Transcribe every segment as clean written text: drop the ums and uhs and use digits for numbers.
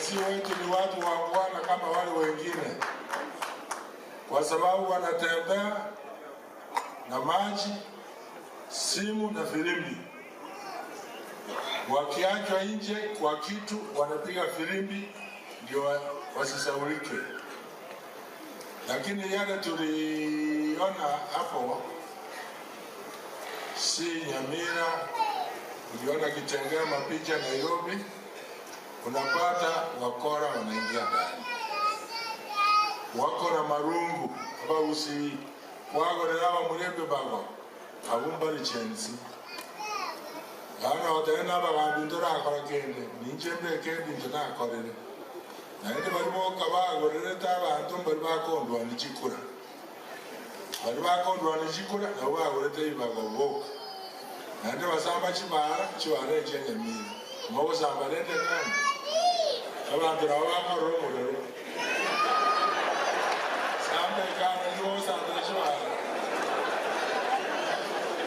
Si wetu ni watu wangwana kama wale wengine, kwa sababu wanatembea na maji, simu na filimbi. Wakiachwa nje kwa kitu wanapiga filimbi ndio wasisaulike. Lakini yale tuliona hapo si Nyamira, uliona Kitengela mapicha Nairobi, unapata wakora wanaingia ndani. Wako na marungu aba usi wako na mulembe bago abumba lichenzi. Ana odena bagandura akora kende ninjembe kende ndina akorere. Naende barimo kabago reta abantu bari bakondwa n'ikikura. Bari bakondwa n'ikikura nabo bagorete ibago boka. Naende basamba kibara kibara Nyamira. Mo basamba rete kandi. Abantu nabo bakoro murero. Sambe kana yo samba kibara.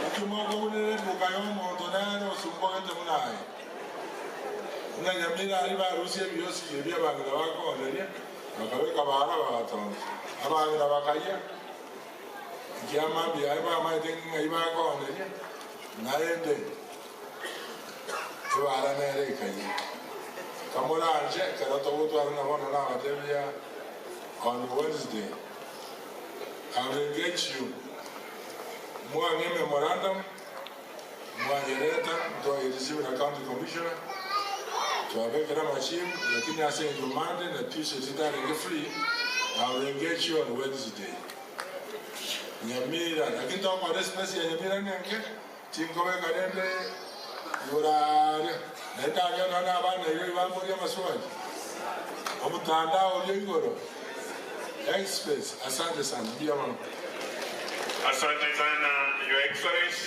Ukimogo unere bukayo mondonano sumbogete munaye. Una Nyamira ari barusiye byose bya bangira bakonderia bakabeka bahara batonze abangira bakaya cyama byaba amadenga ibakonderia naende tubara nerekanye kamuranje karato butwara nabona nabatebya on Wednesday. I will get you more memorandum, more letter to receive an county commissioner. So I make a machine, lakini I say in Monday that Tuesday is free. I will engage you on Wednesday. Nyamira, lakini talk about this place ya Nyamira nenge, tinkowe kadende, yurare, nenda yona na bana yuri bamuri amaswaji. Omutandao yingoro. Express, asante sana, bia mama. Asante sana, Your Excellency.